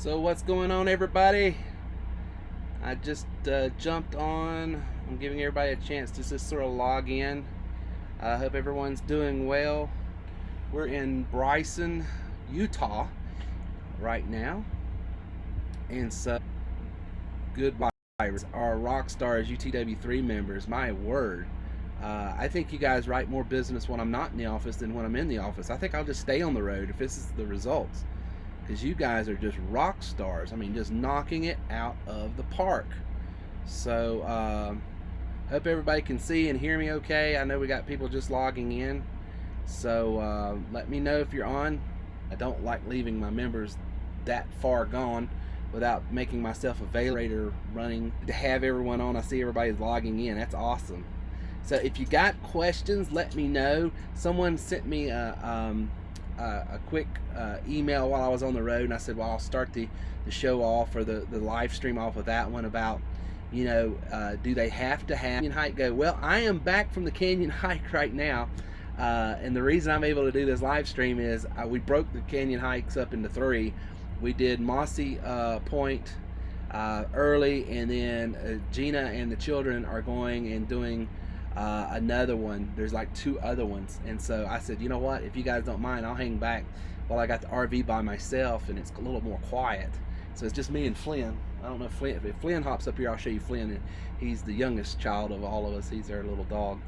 So what's going on, everybody? I just jumped on. I'm giving everybody a chance to just sort of log in. I hope everyone's doing well. We're in Bryson, Utah right now, and so goodbye. Our Rockstars UTW3 members. My word, I think you guys write more business when I'm not in the office than when I'm in the office. I think I'll just stay on the road if this is the results, because you guys are just rock stars. I mean, just knocking it out of the park. So, hope everybody can see and hear me okay. I know we got people just logging in. So, let me know if you're on. I don't like leaving my members that far gone without making myself available running to have everyone on. I see everybody's logging in. That's awesome. So, if you got questions, let me know. Someone sent me a quick email while I was on the road, and I said, well, I'll start the show off, or the live stream off with that one about, do they have to have canyon hike go? Well, I am back from the canyon hike right now, and the reason I'm able to do this live stream is we broke the canyon hikes up into three. We did Mossy Point early, and then Gina and the children are going and doing another one. There's like two other ones, and so I said, you know what, if you guys don't mind, I'll hang back while I got the RV by myself and it's a little more quiet. So it's just me and Flynn. I don't know if Flynn hops up here, I'll show you Flynn. He's the youngest child of all of us. He's our little dog.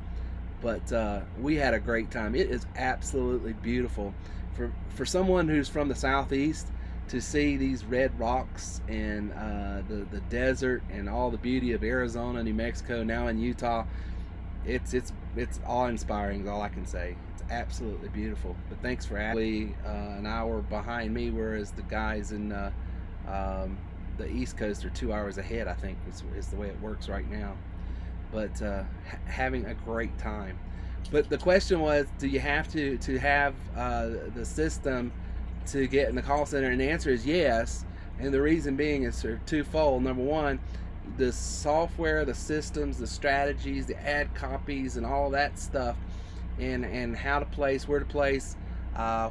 But we had a great time. It is absolutely beautiful for someone who's from the southeast to see these red rocks and the desert and all the beauty of Arizona, New Mexico, now in Utah. It's awe-inspiring is all I can say. It's absolutely beautiful. But thanks for asking. An hour behind me, whereas the guys in the East Coast are 2 hours ahead, I think is the way it works right now. But having a great time. But the question was, do you have to have the system to get in the call center? And the answer is yes. And the reason being is sort of twofold. Number one, the software, the systems, the strategies, the ad copies, and all that stuff, and how to place, where to place,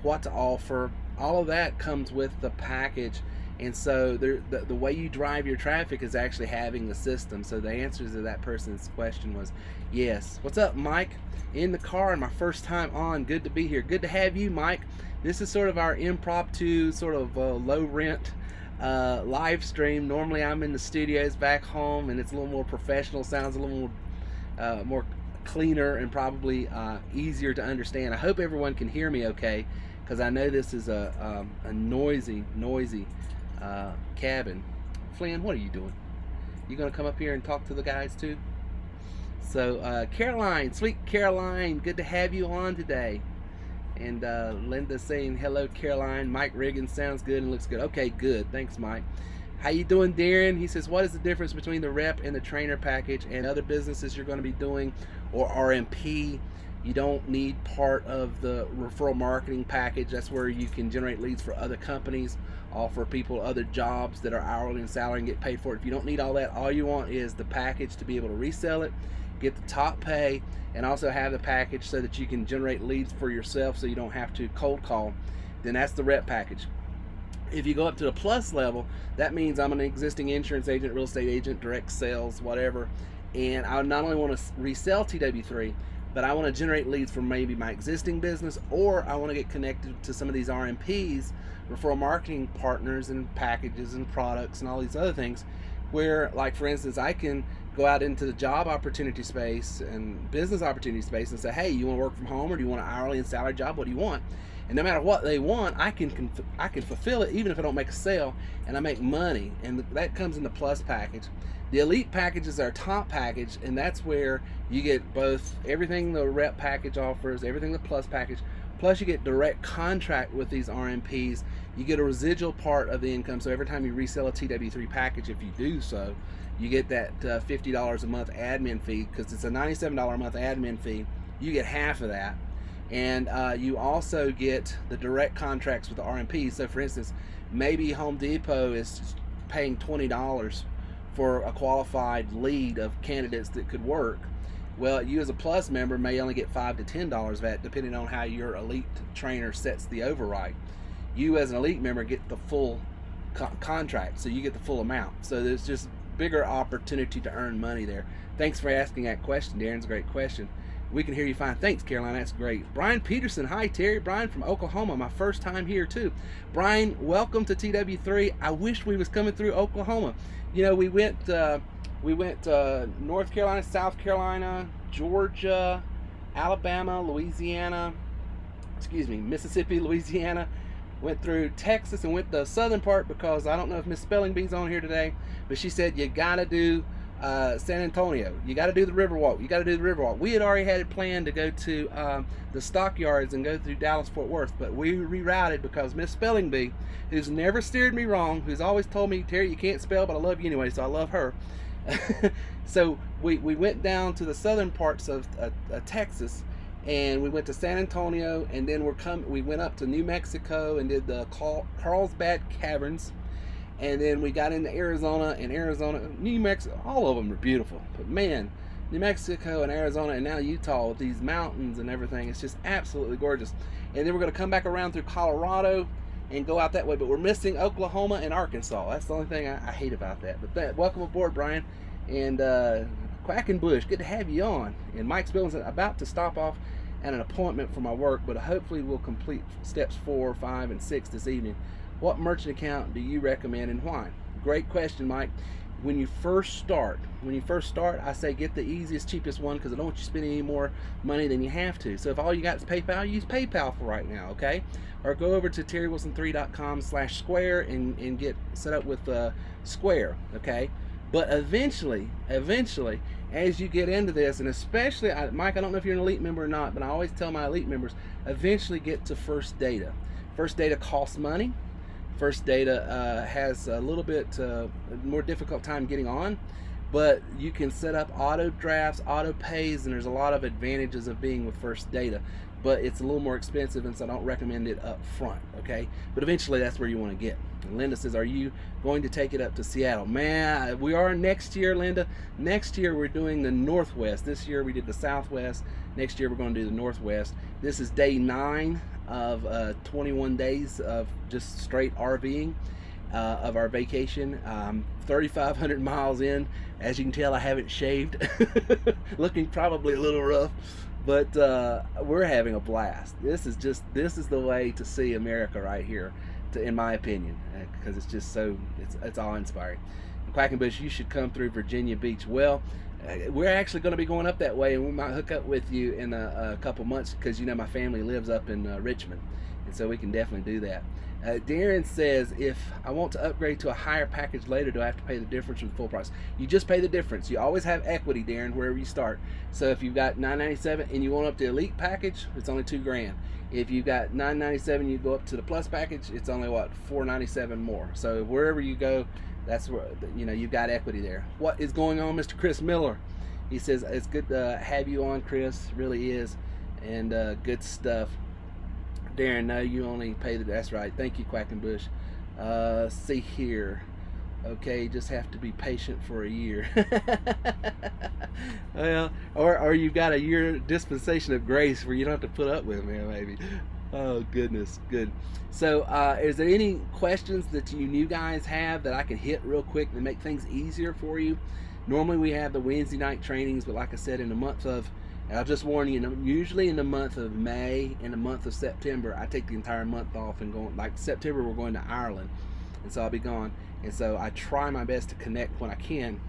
what to offer, all of that comes with the package. And so the way you drive your traffic is actually having the system. So the answer to that person's question was yes. What's up, Mike? In the car, and my first time on. Good to be here. Good to have you, Mike. This is sort of our impromptu, sort of low rent live stream. Normally I'm in the studios back home, and it's a little more professional, sounds a little more cleaner, and probably easier to understand. I hope everyone can hear me okay, because I know this is a noisy cabin. Flynn, what are you doing? You gonna come up here and talk to the guys too? So Caroline, sweet Caroline, good to have you on today. And Linda saying hello, Caroline. Mike Riggins sounds good and looks good. Okay, good. Thanks, Mike. How you doing, Darren? He says, what is the difference between the rep and the trainer package and other businesses you're going to be doing, or RMP? You don't need part of the referral marketing package. That's where you can generate leads for other companies, offer people other jobs that are hourly and salary and get paid for it. If you don't need all that, all you want is the package to be able to resell it, get the top pay, and also have the package so that you can generate leads for yourself so you don't have to cold call. Then that's the rep package. If you go up to the plus level, that means I'm an existing insurance agent, real estate agent, direct sales, whatever, and I not only want to resell TW3, but I want to generate leads for maybe my existing business, or I want to get connected to some of these RMPs, referral marketing partners, and packages and products and all these other things, where, like, for instance, I can go out into the job opportunity space and business opportunity space and say, hey, you want to work from home, or do you want an hourly and salary job? What do you want? And no matter what they want, I can fulfill it, even if I don't make a sale, and I make money. And that comes in the plus package. The elite package is our top package, and that's where you get both everything the rep package offers, everything the plus package, plus you get direct contract with these RMPs. You get a residual part of the income, so every time you resell a TW3 package, if you do so, you get that $50 a month admin fee, because it's a $97 a month admin fee. You get half of that. And you also get the direct contracts with the RMPs. So for instance, maybe Home Depot is paying $20 for a qualified lead of candidates that could work. Well, you as a plus member may only get $5 to $10 of that, depending on how your elite trainer sets the override. You as an elite member get the full contract, so you get the full amount. So there's just bigger opportunity to earn money there. Thanks for asking that question, Darren. It's a great question. We can hear you fine. Thanks, Caroline. That's great. Brian Peterson. Hi, Terry. Brian from Oklahoma. My first time here, too. Brian, welcome to TW3. I wish we was coming through Oklahoma. You know, we went North Carolina, South Carolina, Georgia, Alabama, Louisiana, Mississippi, Louisiana. Went through Texas and went the southern part because I don't know if Miss Spelling Bee's on here today, but she said you got to do San Antonio. You got to do the Riverwalk. You got to do the Riverwalk. We had already had it planned to go to the Stockyards and go through Dallas-Fort Worth, but we rerouted because Miss Spelling Bee, who's never steered me wrong, who's always told me, Terry, you can't spell, but I love you anyway, so I love her. So we went down to the southern parts of Texas, and we went to San Antonio, and then we went up to New Mexico and did the Carlsbad Caverns, and then we got into Arizona, New Mexico, all of them are beautiful, but man, New Mexico and Arizona and now Utah with these mountains and everything, it's just absolutely gorgeous. And then we're going to come back around through Colorado and go out that way, but we're missing Oklahoma and Arkansas. That's the only thing I hate about that. But welcome aboard, Brian, and Quackenbush, good to have you on. And Mike's Billings about to stop off at an appointment for my work, but hopefully we'll complete steps 4, 5, and 6 this evening. What merchant account do you recommend and why? Great question, Mike. When you first start, I say get the easiest, cheapest one, because I don't want you to spend any more money than you have to. So if all you got is PayPal, use PayPal for right now, okay? Or go over to terrywilson3.com/square and get set up with Square, okay? But eventually, as you get into this, and especially, Mike, I don't know if you're an elite member or not, but I always tell my elite members, eventually get to First Data. First Data costs money. First Data has a little bit more difficult time getting on, but you can set up auto drafts, auto pays, and there's a lot of advantages of being with First Data. But it's a little more expensive, and so I don't recommend it up front, okay? But eventually that's where you want to get. And Linda says, are you going to take it up to Seattle? Man, we are next year, Linda. Next year we're doing the Northwest. This year we did the Southwest. Next year we're going to do the Northwest. This is day 9 of 21 days of just straight RVing of our vacation. 3,500 miles in. As you can tell, I haven't shaved. Looking probably a little rough. But we're having a blast. This is the way to see America right here, in my opinion, because it's just so, it's awe-inspiring. Quackenbush, you should come through Virginia Beach. Well, we're actually going to be going up that way, and we might hook up with you in a couple months, because you know my family lives up in Richmond, and so we can definitely do that. Darren says, if I want to upgrade to a higher package later, do I have to pay the difference from the full price? You just pay the difference. You always have equity, Darren, wherever you start. So if you've got $997 and you want up to elite package, it's only $2,000. If you've got $997, you go up to the plus package, it's only what, $497 more. So wherever you go, that's where, you know, you've got equity there. What is going on, Mr. Chris Miller? He says, it's good to have you on, Chris. It really is. And good stuff. Darren, no, you only pay that's right. Thank you, Quackenbush. See here. Okay, just have to be patient for a year. Well, or you've got a year dispensation of grace where you don't have to put up with me, maybe. Oh, goodness, good. So, is there any questions that you new guys have that I can hit real quick to make things easier for you? Normally we have the Wednesday night trainings, but like I said, in the month of, and I'll just warn you, usually in the month of May and the month of September, I take the entire month off and go, like September, we're going to Ireland, and so I'll be gone. And so I try my best to connect when I can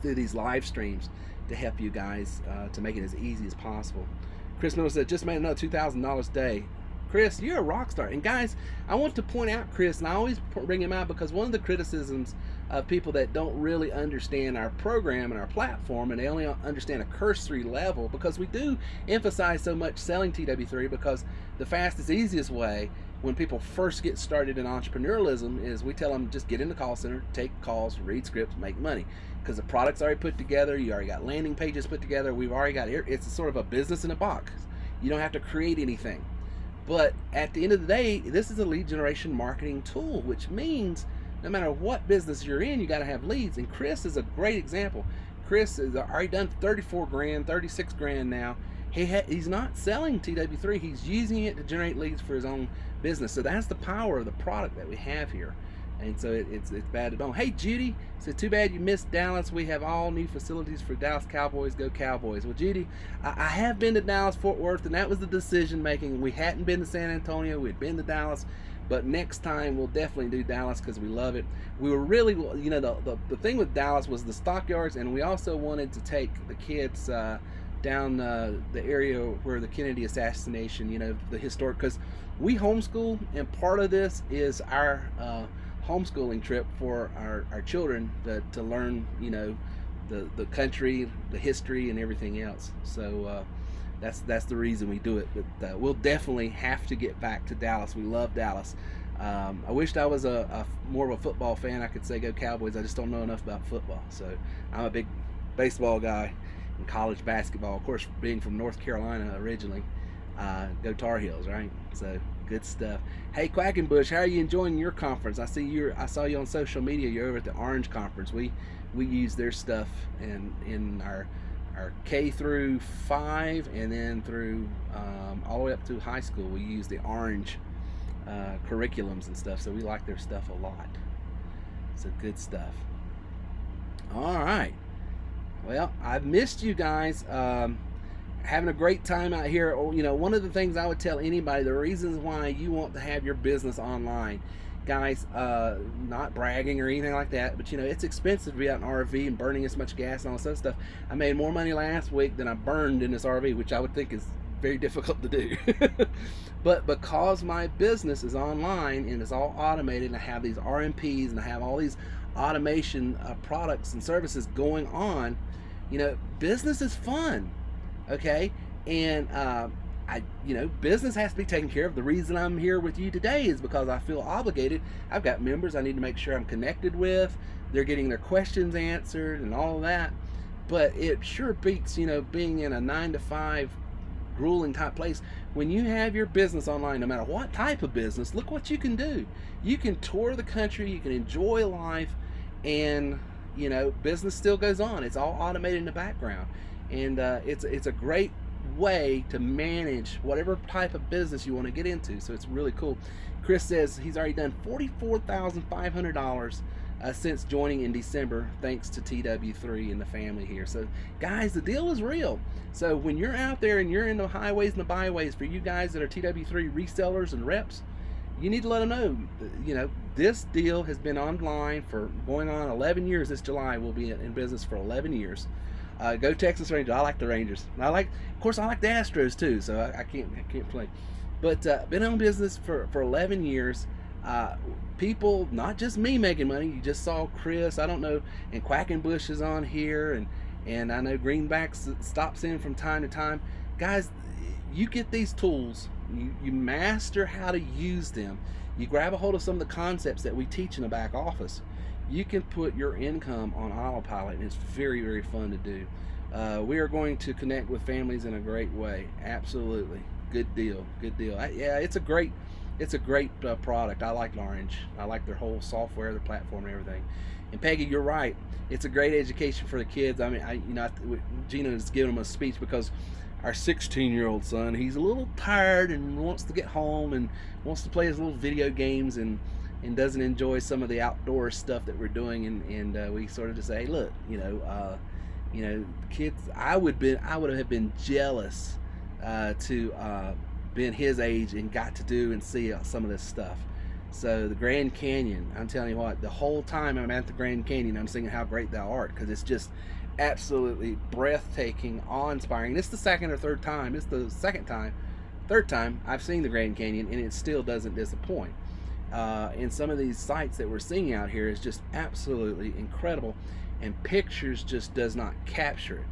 through these live streams to help you guys to make it as easy as possible. Chris Miller said, just made another $2,000 a day. Chris, you're a rock star. And guys, I want to point out Chris, and I always bring him out because one of the criticisms of people that don't really understand our program and our platform, and they only understand a cursory level, because we do emphasize so much selling TW3, because the fastest, easiest way when people first get started in entrepreneurialism is we tell them just get in the call center, take calls, read scripts, make money, because the product's already put together, you already got landing pages put together, we've already got, it's sort of a business in a box. You don't have to create anything. But at the end of the day, this is a lead generation marketing tool, which means no matter what business you're in, you got to have leads. And Chris is a great example. Chris has already done 34 grand, 36 grand now. He's not selling TW3. He's using it to generate leads for his own business. So that's the power of the product that we have here. And so it's bad to don't. Hey Judy, so too bad you missed Dallas. We have all new facilities for Dallas Cowboys. Go Cowboys. Well, Judy, I have been to Dallas Fort Worth, and that was the decision making. We hadn't been to San Antonio. We'd been to Dallas, but next time we'll definitely do Dallas because we love it. We were really, you know, the thing with Dallas was the stockyards, and we also wanted to take the kids down the area where the Kennedy assassination, you know, the historic, because we homeschool, and part of this is our homeschooling trip for our children to learn, you know, the country, the history, and everything else. So that's the reason we do it. But we'll definitely have to get back to Dallas. We love Dallas. I wished I was a more of a football fan. I could say go Cowboys. I just don't know enough about football. So I'm a big baseball guy and college basketball. Of course, being from North Carolina originally, go Tar Heels, right? So good stuff. Hey Quackenbush, how are you enjoying your conference? I saw you on social media. You're over at the Orange Conference. We use their stuff in our K through 5, and then through all the way up to high school. We use the Orange curriculums and stuff, so we like their stuff a lot. So good stuff. All right. Well, I've missed you guys. Having a great time out here. You know, one of the things I would tell anybody, the reasons why you want to have your business online, guys, not bragging or anything like that, but you know, it's expensive to be out in RV and burning as much gas and all this other stuff. I made more money last week than I burned in this RV, which I would think is very difficult to do. But because my business is online and it's all automated, and I have these RMPs and I have all these automation products and services going on, you know, business is fun. Okay, and you know, business has to be taken care of. The reason I'm here with you today is because I feel obligated. I've got members I need to make sure I'm connected with. They're getting their questions answered and all of that. But it sure beats, you know, being in a 9-to-5 grueling type place. When you have your business online, no matter what type of business, look what you can do. You can tour the country, you can enjoy life, and you know, business still goes on. It's all automated in the background. And it's a great way to manage whatever type of business you want to get into. So it's really cool. Chris says he's already done $44,500 since joining in December, thanks to TW3 and the family here. So guys, the deal is real. So when you're out there and you're in the highways and the byways, for you guys that are TW3 resellers and reps, you need to let them know, you know, this deal has been online for going on 11 years. This July we'll be in business for 11 years. Go Texas Rangers. I like the Rangers. Of course, I like the Astros too. So I can't play. But been in business for 11 years. People, not just me making money. You just saw Chris. I don't know, and Quackenbush is on here, and I know Greenback stops in from time to time. Guys, you get these tools. You master how to use them. You grab a hold of some of the concepts that we teach in the back office. You can put your income on autopilot, and it's very, very fun to do. We are going to connect with families in a great way. Absolutely. Good deal. Yeah, it's a great product. I like Orange. I like their whole software, their platform, and everything. And Peggy, you're right. It's a great education for the kids. I mean, Gina is giving them a speech because our 16-year-old son, he's a little tired and wants to get home and wants to play his little video games and doesn't enjoy some of the outdoor stuff that we're doing, and we sort of just say, hey, look, you know, kids, I would have been jealous to been his age and got to do and see some of this stuff. So the Grand Canyon, I'm telling you what, the whole time I'm at the Grand Canyon, I'm singing How Great Thou Art, because it's just absolutely breathtaking, awe-inspiring. This is the second or third time. It's the third time I've seen the Grand Canyon, and it still doesn't disappoint. And some of these sights that we're seeing out here is just absolutely incredible, and pictures just does not capture it.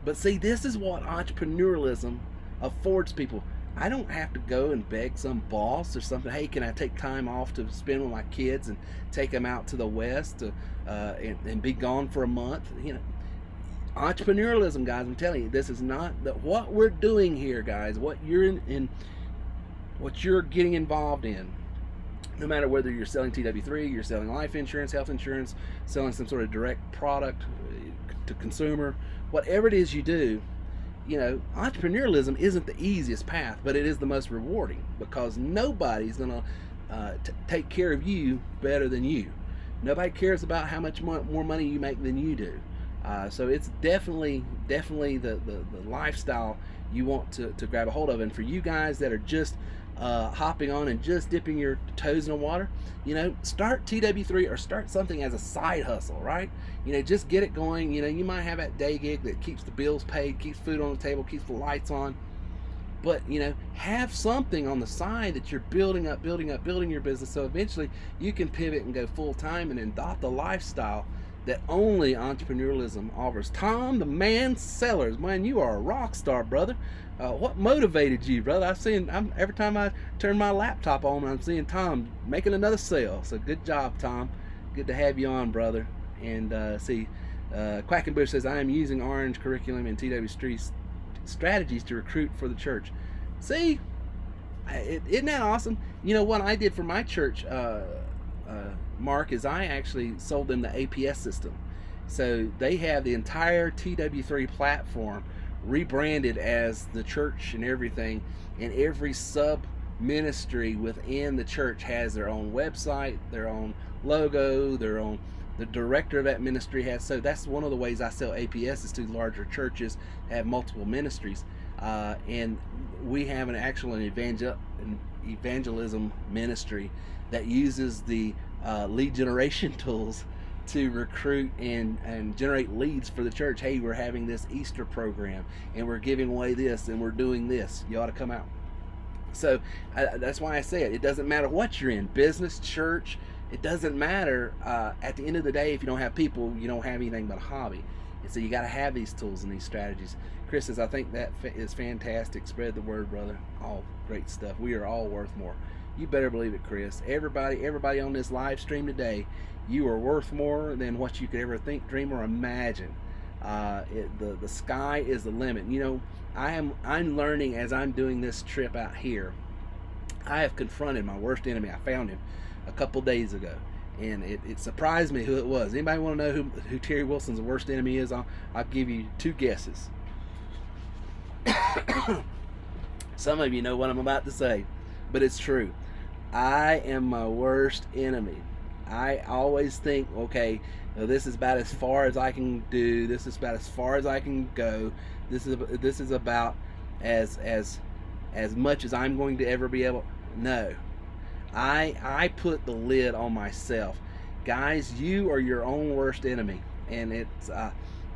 But see, this is what entrepreneurialism affords people. I don't have to go and beg some boss or something, hey, can I take time off to spend with my kids and take them out to the West and be gone for a month. You know, entrepreneurialism, guys, I'm telling you, this is not what we're doing here, guys. What you're what you're getting involved in, no matter whether you're selling TW3, you're selling life insurance, health insurance, selling some sort of direct product to consumer, whatever it is you do, you know, entrepreneurialism isn't the easiest path, but it is the most rewarding, because nobody's going to take care of you better than you. Nobody cares about how much more money you make than you do. So it's definitely the lifestyle you want to grab a hold of. And for you guys that are just hopping on and just dipping your toes in the water, start TW3 or start something as a side hustle, right? Just get it going. You might have that day gig that keeps the bills paid, keeps food on the table, keeps the lights on. But have something on the side that you're building your business, so eventually you can pivot and go full time and adopt the lifestyle that only entrepreneurialism offers. Tom, the man Sellers, man, you are a rock star, brother. What motivated you, brother? Every time I turn my laptop on, I'm seeing Tom making another sale. So good job, Tom. Good to have you on, brother. And Quackenbush says, I am using Orange curriculum and TW Street strategies to recruit for the church. See, isn't that awesome? What I did for my church, Mark, is I actually sold them the APS system. So they have the entire TW3 platform rebranded as the church and everything, and every sub ministry within the church has their own website, their own logo, the director of that ministry has. So that's one of the ways I sell APS is to larger churches that have multiple ministries, and we have an evangelism ministry that uses the lead generation tools to recruit and generate leads for the church. Hey, we're having this Easter program and we're giving away this and we're doing this. You ought to come out. So that's why I say it doesn't matter what you're in, business, church, it doesn't matter. At the end of the day, if you don't have people, you don't have anything but a hobby. And so you got to have these tools and these strategies. Chris says, I think that is fantastic. Spread the word, brother. All great stuff. We are all worth more. You better believe it, Chris. Everybody on this live stream today, you are worth more than what you could ever think, dream, or imagine. The sky is the limit. I'm learning as I'm doing this trip out here. I have confronted my worst enemy. I found him a couple days ago, and it surprised me who it was. Anybody want to know who Terry Wilson's worst enemy is? I'll give you two guesses. Some of you know what I'm about to say, but it's true. I am my worst enemy. I always think, okay, this is about as far as I can do. This is about as far as I can go. This is about as much as I'm going to ever be able. No, I put the lid on myself. Guys, you are your own worst enemy, and it's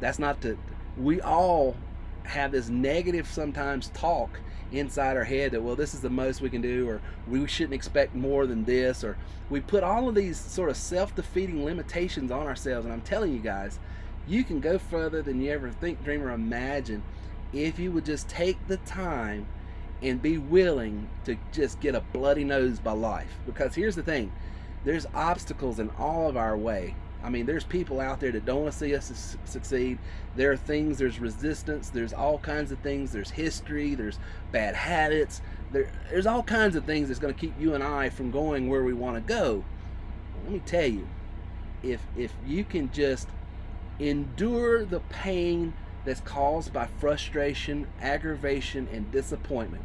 that's not to. We all have this negative sometimes talk inside our head that, well, this is the most we can do, or we shouldn't expect more than this, or we put all of these sort of self-defeating limitations on ourselves. And I'm telling you guys, you can go further than you ever think, dream, or imagine if you would just take the time and be willing to just get a bloody nose by life. Because here's the thing, there's obstacles in all of our way. I mean, there's people out there that don't want to see us succeed. There are things, there's resistance, there's all kinds of things, there's history, there's bad habits, there's all kinds of things that's going to keep you and I from going where we want to go. Let me tell you, if you can just endure the pain that's caused by frustration, aggravation, and disappointment,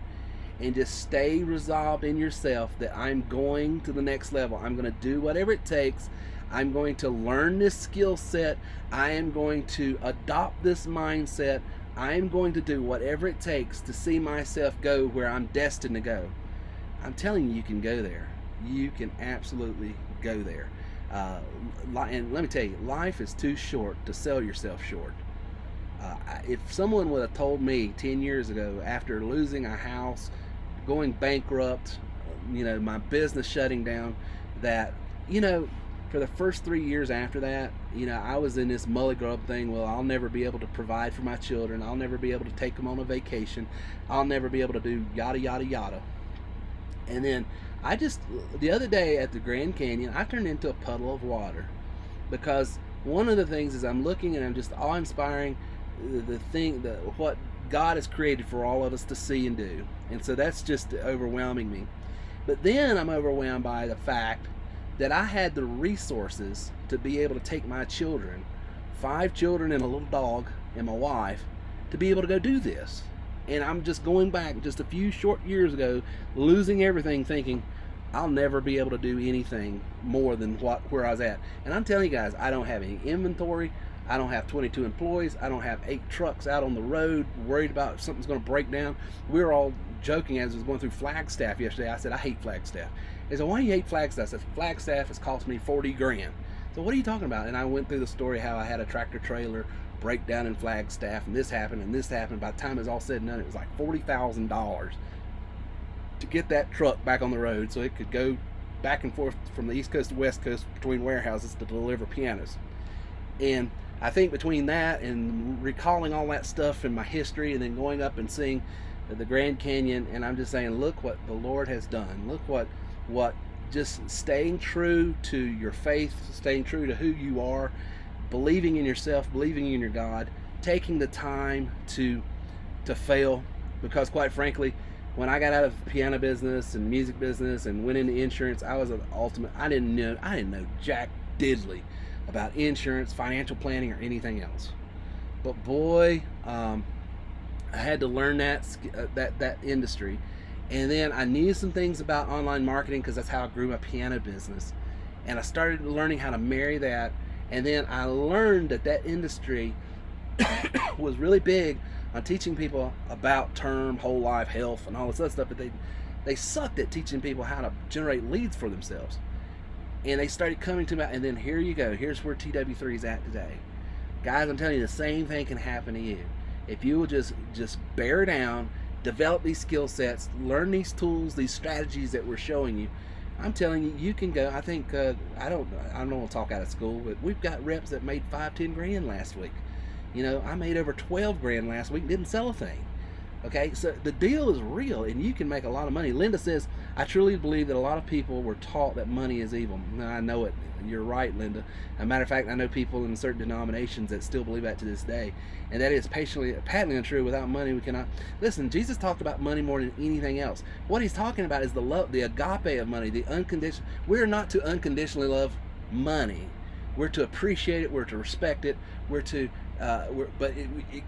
and just stay resolved in yourself that I'm going to the next level, I'm going to do whatever it takes, I'm going to learn this skill set, I am going to adopt this mindset, I am going to do whatever it takes to see myself go where I'm destined to go. I'm telling you, you can go there. You can absolutely go there. And let me tell you, life is too short to sell yourself short. If someone would have told me 10 years ago, after losing a house, going bankrupt, my business shutting down, that, for the first 3 years after that, I was in this mully grub thing. Well, I'll never be able to provide for my children. I'll never be able to take them on a vacation. I'll never be able to do yada, yada, yada. And then the other day at the Grand Canyon, I turned into a puddle of water, because one of the things is I'm looking and I'm just awe-inspiring what God has created for all of us to see and do. And so that's just overwhelming me. But then I'm overwhelmed by the fact that I had the resources to be able to take my children, 5 children and a little dog and my wife, to be able to go do this. And I'm just going back just a few short years ago, losing everything, thinking, I'll never be able to do anything more than where I was at. And I'm telling you guys, I don't have any inventory. I don't have 22 employees. I don't have 8 trucks out on the road worried about if something's going to break down. We were all joking as I was going through Flagstaff yesterday. I said, I hate Flagstaff. They said, why do you hate Flagstaff? I said, Flagstaff has cost me 40 grand. So what are you talking about? And I went through the story how I had a tractor trailer break down in Flagstaff, and this happened, and this happened. By the time it was all said and done, it was like $40,000 to get that truck back on the road so it could go back and forth from the East Coast to West Coast between warehouses to deliver pianos. And I think between that and recalling all that stuff in my history, and then going up and seeing the Grand Canyon, and I'm just saying, look what the Lord has done. Look what just staying true to your faith, staying true to who you are, believing in yourself, believing in your God, taking the time to fail, because quite frankly, when I got out of the piano business and music business and went into insurance, I was an ultimate. I didn't know jack diddly about insurance, financial planning, or anything else. But boy, I had to learn that industry, and then I knew some things about online marketing because that's how I grew my piano business, and I started learning how to marry that. And then I learned that industry was really big on teaching people about term, whole life, health, and all this other stuff, but they sucked at teaching people how to generate leads for themselves. And they started coming to me, and then here you go. Here's where TW3 is at today. Guys, I'm telling you, the same thing can happen to you. If you will just bear down, develop these skill sets, learn these tools, these strategies that we're showing you, I'm telling you, you can go. I think, I don't want to talk out of school, but we've got reps that made 5-10 grand last week. You know, I made over 12 grand last week and didn't sell a thing. Okay, so the deal is real, and you can make a lot of money. Linda says, I truly believe that a lot of people were taught that money is evil. No, I know it. You're right, Linda. As a matter of fact, I know people in certain denominations that still believe that to this day. And that is patently untrue. Without money, we cannot. Listen, Jesus talked about money more than anything else. What he's talking about is the love, the agape of money, the unconditional. We're not to unconditionally love money. We're to appreciate it. We're to respect it. We're to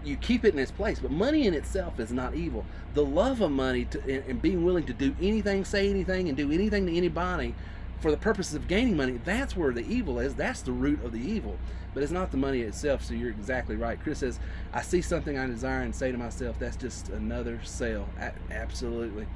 you keep it in its place. But money in itself is not evil. The love of money and being willing to do anything, say anything, and do anything to anybody for the purposes of gaining money, that's where the evil is. That's the root of the evil. But it's not the money itself, so you're exactly right. Chris says, I see something I desire and say to myself, that's just another sale. Absolutely.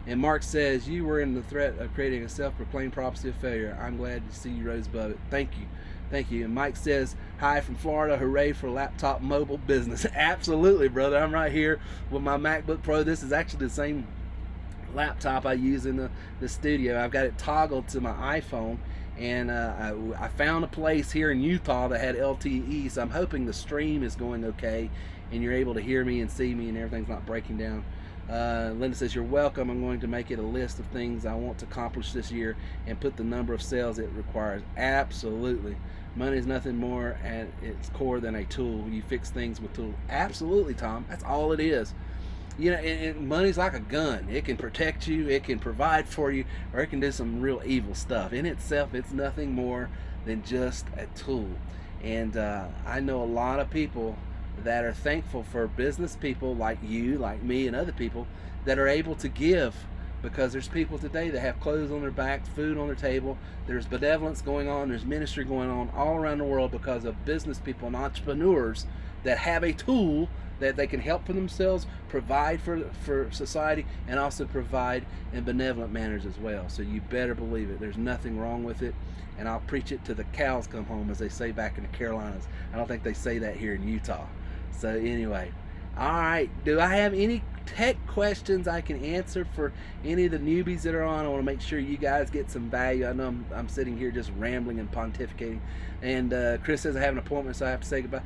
And Mark says, you were in the threat of creating a self-proclaimed prophecy of failure. I'm glad to see you rose above it. Thank you. Thank you. And Mike says, hi from Florida. Hooray for laptop mobile business. Absolutely, brother. I'm right here with my MacBook Pro. This is actually the same laptop I use in the studio. I've got it toggled to my iPhone, and I found a place here in Utah that had LTE, so I'm hoping the stream is going okay and you're able to hear me and see me and everything's not breaking down. Linda says, you're welcome. I'm going to make it a list of things I want to accomplish this year and put the number of sales it requires. Absolutely. Money is nothing more at its core than a tool. You fix things with tools. Absolutely, Tom. That's all it is. You know, and money's like a gun. It can protect you, it can provide for you, or it can do some real evil stuff. In itself, it's nothing more than just a tool. And I know a lot of people that are thankful for business people like you, like me, and other people that are able to give, because there's people today that have clothes on their backs, food on their table. There's benevolence going on, there's ministry going on all around the world because of business people and entrepreneurs that have a tool that they can help for themselves, provide for society, and also provide in benevolent manners as well. So you better believe it. There's nothing wrong with it, and I'll preach it till the cows come home, as they say back in the Carolinas. I don't think they say that here in Utah. So anyway, all right, do I have any tech questions I can answer for any of the newbies that are on? I want to make sure you guys get some value. I know I'm sitting here just rambling and pontificating, and Chris says I have an appointment, so I have to say goodbye.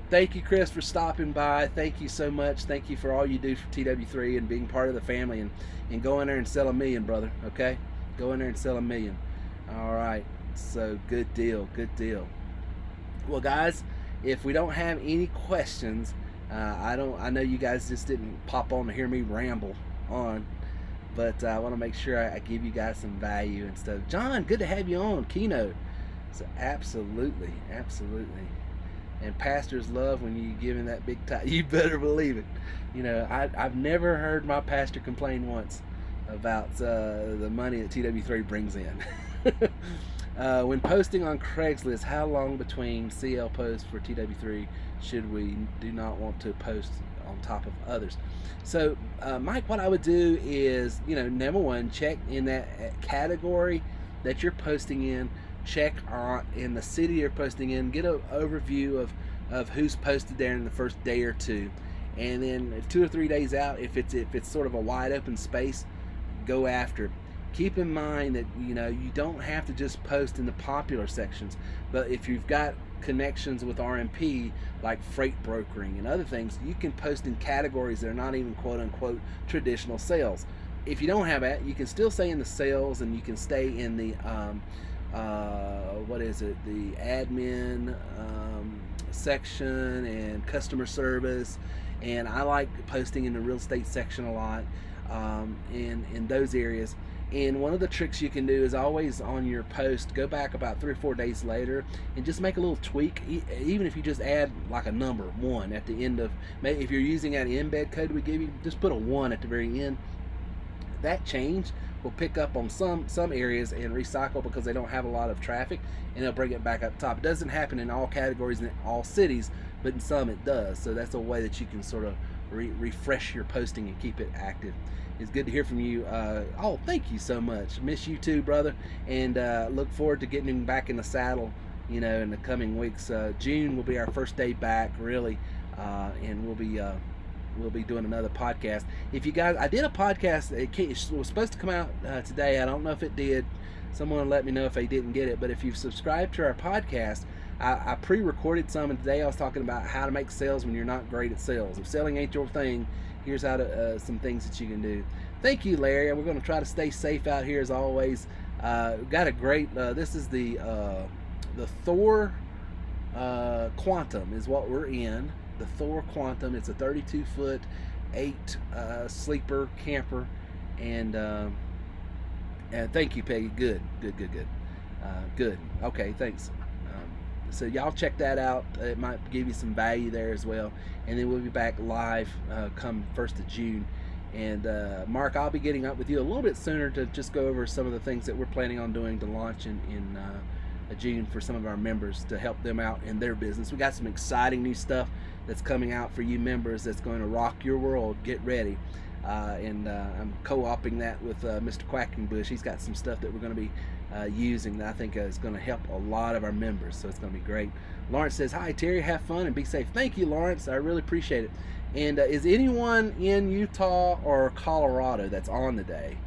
Thank you, Chris, for stopping by. Thank you so much. Thank you for all you do for TW3 and being part of the family, and go in there and sell $1 million, brother, okay? Go in there and sell $1 million. All right, so good deal, good deal. Well, guys, if we don't have any questions, I know you guys just didn't pop on to hear me ramble on, but I want to make sure I give you guys some value and stuff. John, good to have you on Keynote. So absolutely, absolutely. And pastors love when you give him that big time. You better believe it. You know, I've never heard my pastor complain once. about the money that TW3 brings in. When posting on Craigslist, how long between CL posts for TW3 should we do not want to post on top of others? So, Mike, what I would do is, number one, check in that category that you're posting in. Check in the city you're posting in. Get an overview of who's posted there in the first day or two, and then 2 or 3 days out, if it's sort of a wide open space, go after it. Keep in mind that you don't have to just post in the popular sections, but if you've got connections with RMP like freight brokering and other things, you can post in categories that are not even quote unquote traditional sales. If you don't have that, you can still stay in the sales, and you can stay in the the admin section and customer service. And I like posting in the real estate section a lot, in those areas. And one of the tricks you can do is always on your post, go back about 3 or 4 days later and just make a little tweak. Even if you just add like a number 1 at the end of, maybe if you're using that embed code we give you, just put a 1 at the very end. That change will pick up on some areas and recycle because they don't have a lot of traffic, and they'll bring it back up top. It doesn't happen in all categories in all cities, but in some it does. So that's a way that you can sort of refresh your posting and keep it active. It's good to hear from you. Thank you so much. Miss you too, brother, and look forward to getting him back in the saddle, in the coming weeks. June will be our first day back, really, and we'll be doing another podcast. If you guys, I did a podcast. It was supposed to come out today. I don't know if it did. Someone let me know if they didn't get it. But if you've subscribed to our podcast, I pre-recorded some, and today I was talking about how to make sales when you're not great at sales. If selling ain't your thing, here's how to some things that you can do. Thank you, Larry. And we're going to try to stay safe out here as always. Got a great. This is the Thor Quantum is what we're in. The Thor Quantum. It's a 32-foot 8 sleeper camper, and thank you, Peggy. Good. Good. Okay, thanks. So y'all check that out. It might give you some value there as well. And then we'll be back live come 1st of June. And Mark, I'll be getting up with you a little bit sooner to just go over some of the things that we're planning on doing to launch in June for some of our members to help them out in their business. We got some exciting new stuff that's coming out for you members that's going to rock your world. Get ready. I'm co-oping that with Mr. Quackenbush. He's got some stuff that we're going to be using that I think is going to help a lot of our members, so it's going to be great. Lawrence says, hi Terry, have fun and be safe. Thank you, Lawrence. I really appreciate it. And is anyone in Utah or Colorado that's on today?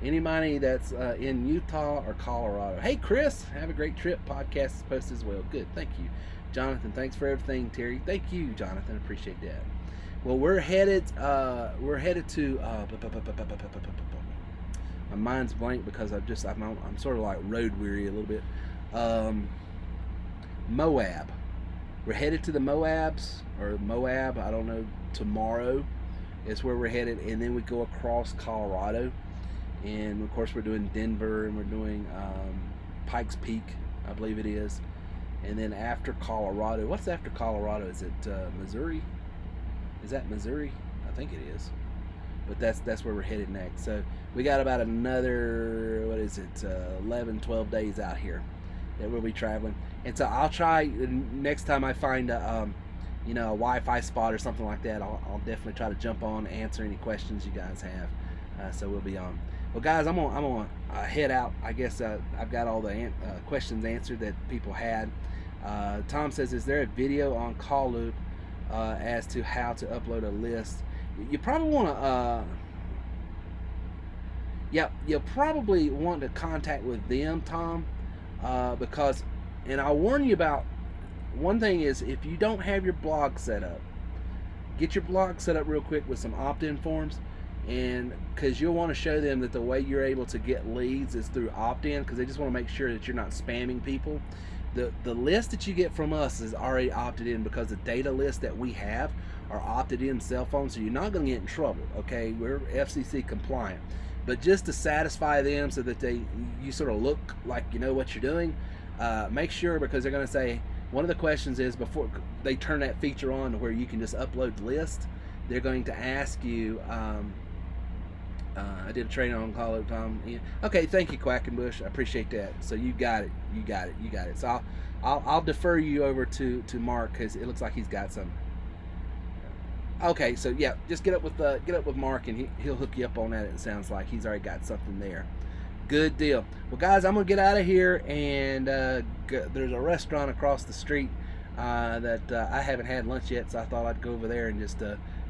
Anybody that's in Utah or Colorado? Hey Chris, have a great trip. Podcast is posted as well. Good, thank you. Jonathan, thanks for everything. Terry, thank you, Jonathan. Appreciate that. Well, we're headed to my mind's blank because I'm sort of like road weary a little bit. Moab. We're headed to the Moabs, or Moab, I don't know, tomorrow is where we're headed, and then we go across Colorado, and of course we're doing Denver, and we're doing Pikes Peak, I believe it is, and then after Colorado, what's after Colorado? Is it Missouri? Is that Missouri? I think it is. But that's where we're headed next. So we got about another, 11, 12 days out here that we'll be traveling. And so I'll try, next time I find a Wi-Fi spot or something like that, I'll definitely try to jump on, answer any questions you guys have. So we'll be on. Well, guys, I'm gonna head out. I guess I've got all the questions answered that people had. Tom says, is there a video on Call Loop as to how to upload a list? You probably want to you'll probably want to contact with them, Tom, because, and I'll warn you about one thing, is if you don't have your blog set up, get your blog set up real quick with some opt-in forms, and because you'll want to show them that the way you're able to get leads is through opt-in, because they just want to make sure that you're not spamming people. The list that you get from us is already opted in, because the data list that we have are opted in cell phones, so you're not going to get in trouble. Okay, we're FCC compliant, but just to satisfy them so that you sort of look like you know what you're doing, make sure, because they're going to say, one of the questions is, before they turn that feature on to where you can just upload the list, they're going to ask you I did a training on call.com. Okay, thank you, Quackenbush. I appreciate that. So you got it. So I'll defer you over to Mark because it looks like he's got some. Okay, so yeah, just get up with Mark and he'll hook you up on that. It sounds like he's already got something there. Good deal. Well, guys, I'm gonna get out of here, and there's a restaurant across the street that I haven't had lunch yet, so I thought I'd go over there and just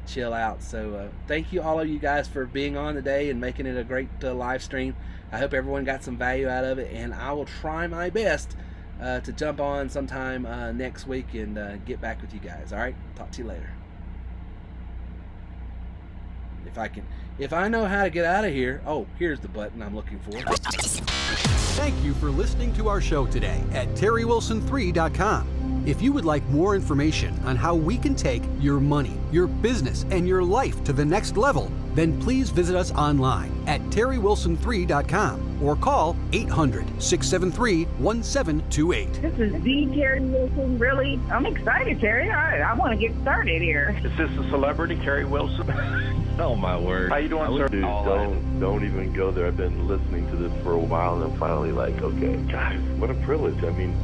chill out. So thank you, all of you guys, for being on today and making it a great live stream. I hope everyone got some value out of it, and I will try my best to jump on sometime next week and get back with you guys. All right, talk to you later. If I know how to get out of here. Oh, here's the button I'm looking for. Thank you for listening to our show today at TerryWilson3.com. If you would like more information on how we can take your money, your business, and your life to the next level, then please visit us online at TerryWilson3.com or call 800-673-1728. This is the Terry Wilson. Really? I'm excited, Terry. I want to get started here. Is this a celebrity, Terry Wilson? Oh my word. How you doing, sir? Dude, don't even go there. I've been listening to this for a while and I'm finally like, okay, guys, what a privilege. I mean,